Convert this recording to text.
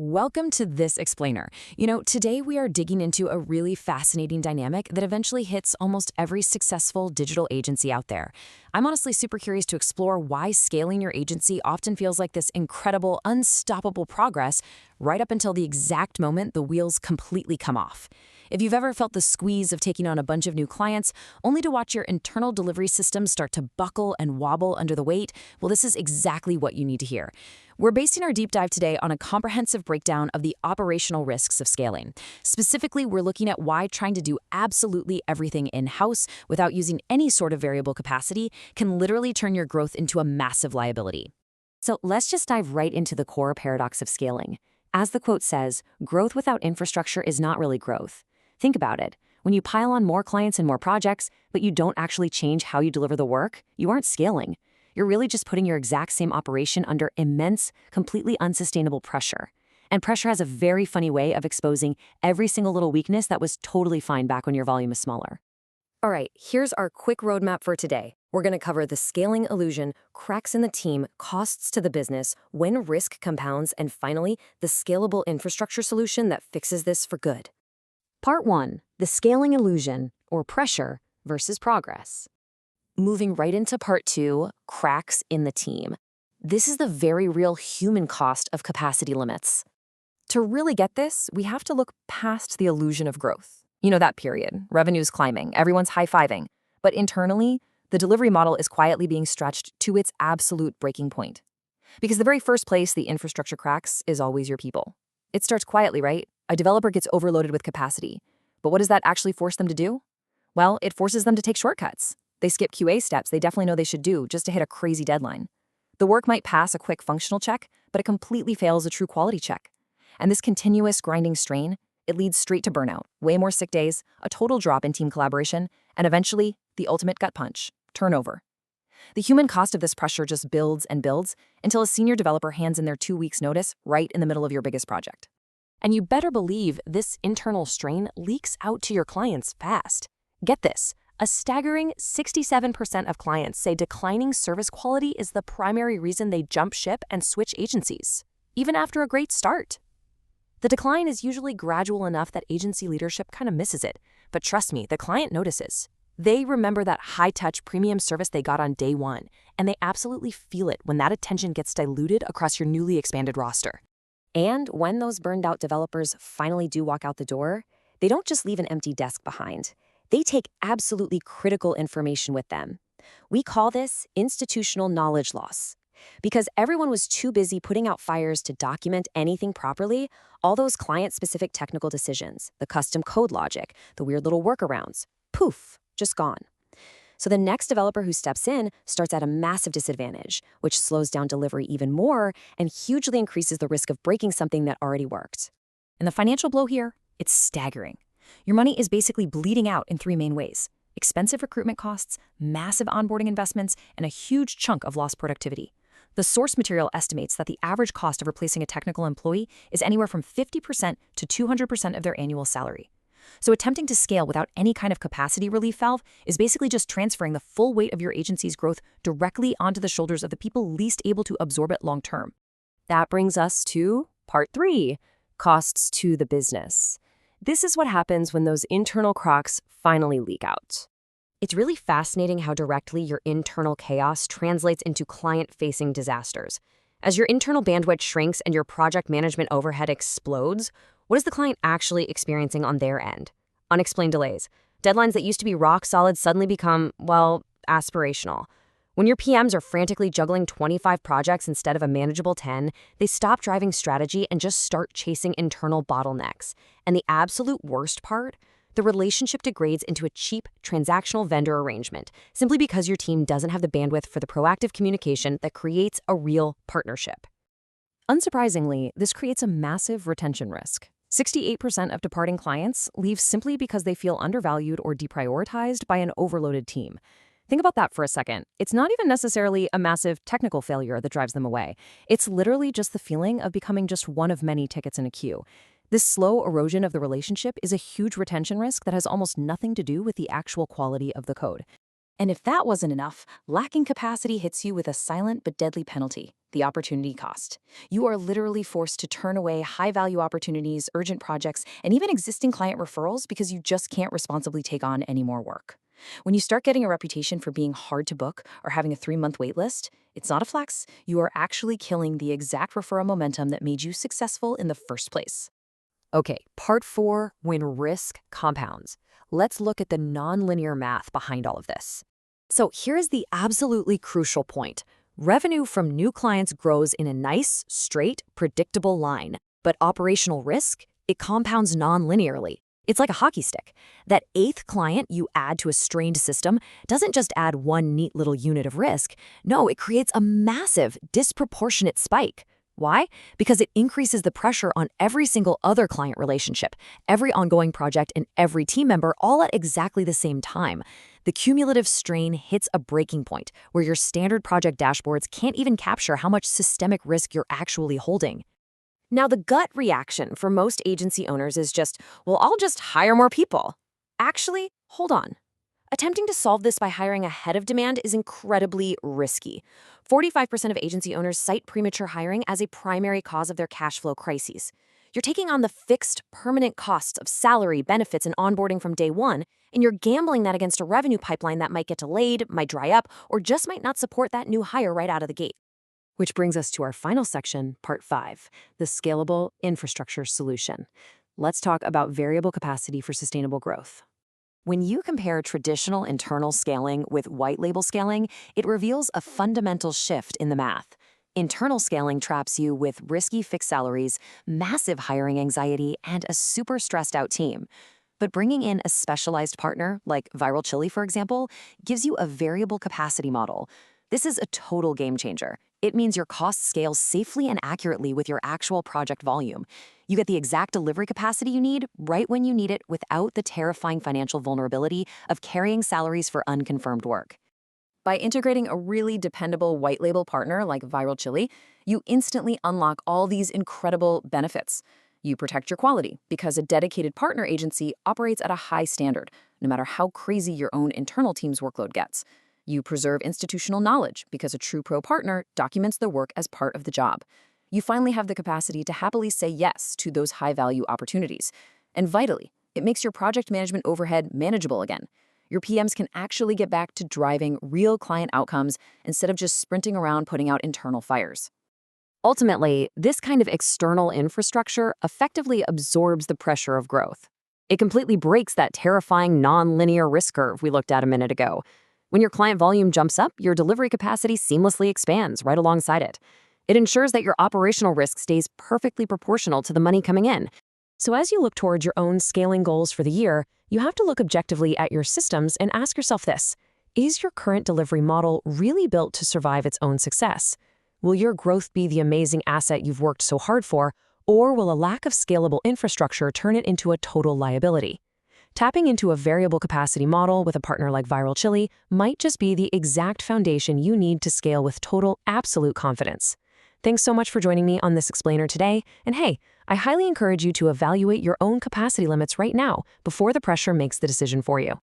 Welcome to This Explainer. Today we are digging into a really fascinating dynamic that eventually hits almost every successful digital agency out there. I'm honestly super curious to explore why scaling your agency often feels like this incredible, unstoppable progress right up until the exact moment the wheels completely come off. If you've ever felt the squeeze of taking on a bunch of new clients, only to watch your internal delivery system start to buckle and wobble under the weight, well, this is exactly what you need to hear. We're basing our deep dive today on a comprehensive breakdown of the operational risks of scaling. Specifically, we're looking at why trying to do absolutely everything in-house without using any sort of variable capacity can literally turn your growth into a massive liability. So let's just dive right into the core paradox of scaling. As the quote says, growth without infrastructure is not really growth. Think about it. When you pile on more clients and more projects, but you don't actually change how you deliver the work, you aren't scaling. You're really just putting your exact same operation under immense, completely unsustainable pressure. And pressure has a very funny way of exposing every single little weakness that was totally fine back when your volume is smaller. All right, here's our quick roadmap for today. We're going to cover the scaling illusion, cracks in the team, costs to the business, when risk compounds, and finally, the scalable infrastructure solution that fixes this for good. Part 1. The scaling illusion, or pressure, versus progress. Moving right into Part 2, cracks in the team. This is the very real human cost of capacity limits. To really get this, we have to look past the illusion of growth. That period. Revenue's climbing, everyone's high-fiving. But internally, the delivery model is quietly being stretched to its absolute breaking point. Because the very first place the infrastructure cracks is always your people. It starts quietly, right? A developer gets overloaded with capacity. But what does that actually force them to do? Well, it forces them to take shortcuts. They skip QA steps they definitely know they should do just to hit a crazy deadline. The work might pass a quick functional check, but it completely fails a true quality check. And this continuous grinding strain, it leads straight to burnout, way more sick days, a total drop in team collaboration, and eventually, the ultimate gut punch, turnover. The human cost of this pressure just builds and builds until a senior developer hands in their 2 weeks' notice right in the middle of your biggest project. And you better believe this internal strain leaks out to your clients fast. Get this, a staggering 67% of clients say declining service quality is the primary reason they jump ship and switch agencies, even after a great start. The decline is usually gradual enough that agency leadership kind of misses it, but trust me, the client notices. They remember that high-touch premium service they got on day one, and they absolutely feel it when that attention gets diluted across your newly expanded roster. And when those burned-out developers finally do walk out the door, they don't just leave an empty desk behind. They take absolutely critical information with them. We call this institutional knowledge loss. Because everyone was too busy putting out fires to document anything properly, all those client-specific technical decisions, the custom code logic, the weird little workarounds, poof, just gone. So the next developer who steps in starts at a massive disadvantage, which slows down delivery even more and hugely increases the risk of breaking something that already worked. And the financial blow here, it's staggering. Your money is basically bleeding out in 3 main ways: expensive recruitment costs, massive onboarding investments, and a huge chunk of lost productivity. The source material estimates that the average cost of replacing a technical employee is anywhere from 50% to 200% of their annual salary. So attempting to scale without any kind of capacity relief valve is basically just transferring the full weight of your agency's growth directly onto the shoulders of the people least able to absorb it long term. That brings us to Part 3, costs to the business. This is what happens when those internal cracks finally leak out. It's really fascinating how directly your internal chaos translates into client-facing disasters. As your internal bandwidth shrinks and your project management overhead explodes, what is the client actually experiencing on their end? Unexplained delays. Deadlines that used to be rock solid suddenly become, well, aspirational. When your PMs are frantically juggling 25 projects instead of a manageable 10, they stop driving strategy and just start chasing internal bottlenecks. And the absolute worst part? The relationship degrades into a cheap, transactional vendor arrangement, simply because your team doesn't have the bandwidth for the proactive communication that creates a real partnership. Unsurprisingly, this creates a massive retention risk. 68% of departing clients leave simply because they feel undervalued or deprioritized by an overloaded team. Think about that for a second. It's not even necessarily a massive technical failure that drives them away. It's literally just the feeling of becoming just one of many tickets in a queue. This slow erosion of the relationship is a huge retention risk that has almost nothing to do with the actual quality of the code. And if that wasn't enough, lacking capacity hits you with a silent but deadly penalty: the opportunity cost. You are literally forced to turn away high-value opportunities, urgent projects, and even existing client referrals because you just can't responsibly take on any more work. When you start getting a reputation for being hard to book or having a 3-month wait list, it's not a flex. You are actually killing the exact referral momentum that made you successful in the first place. Okay, part 4, when risk compounds. Let's look at the nonlinear math behind all of this. So here's the absolutely crucial point. Revenue from new clients grows in a nice, straight, predictable line, but operational risk, it compounds non-linearly. It's like a hockey stick. That 8th client you add to a strained system doesn't just add one neat little unit of risk. No, it creates a massive, disproportionate spike. Why? Because it increases the pressure on every single other client relationship, every ongoing project, and every team member all at exactly the same time. The cumulative strain hits a breaking point where your standard project dashboards can't even capture how much systemic risk you're actually holding. Now, the gut reaction for most agency owners is just, well, I'll just hire more people. Actually, hold on. Attempting to solve this by hiring ahead of demand is incredibly risky. 45% of agency owners cite premature hiring as a primary cause of their cash flow crises. You're taking on the fixed, permanent costs of salary, benefits, and onboarding from day one, and you're gambling that against a revenue pipeline that might get delayed, might dry up, or just might not support that new hire right out of the gate. Which brings us to our final section, part 5, the scalable infrastructure solution. Let's talk about variable capacity for sustainable growth. When you compare traditional internal scaling with white label scaling, it reveals a fundamental shift in the math. Internal scaling traps you with risky fixed salaries, massive hiring anxiety, and a super stressed out team. But bringing in a specialized partner, like Viral Chili, for example, gives you a variable capacity model. This is a total game changer. It means your costs scale safely and accurately with your actual project volume. You get the exact delivery capacity you need right when you need it without the terrifying financial vulnerability of carrying salaries for unconfirmed work. By integrating a really dependable white label partner like Viral Chili, you instantly unlock all these incredible benefits. You protect your quality because a dedicated partner agency operates at a high standard, no matter how crazy your own internal team's workload gets. You preserve institutional knowledge because a true pro partner documents their work as part of the job. You finally have the capacity to happily say yes to those high-value opportunities. And vitally, it makes your project management overhead manageable again. Your PMs can actually get back to driving real client outcomes instead of just sprinting around putting out internal fires. Ultimately, this kind of external infrastructure effectively absorbs the pressure of growth. It completely breaks that terrifying non-linear risk curve we looked at a minute ago. When your client volume jumps up, your delivery capacity seamlessly expands right alongside it. It ensures that your operational risk stays perfectly proportional to the money coming in. So as you look towards your own scaling goals for the year, you have to look objectively at your systems and ask yourself this: is your current delivery model really built to survive its own success? Will your growth be the amazing asset you've worked so hard for, or will a lack of scalable infrastructure turn it into a total liability? Tapping into a variable capacity model with a partner like Viral Chili might just be the exact foundation you need to scale with total, absolute confidence. Thanks so much for joining me on this explainer today. And hey, I highly encourage you to evaluate your own capacity limits right now before the pressure makes the decision for you.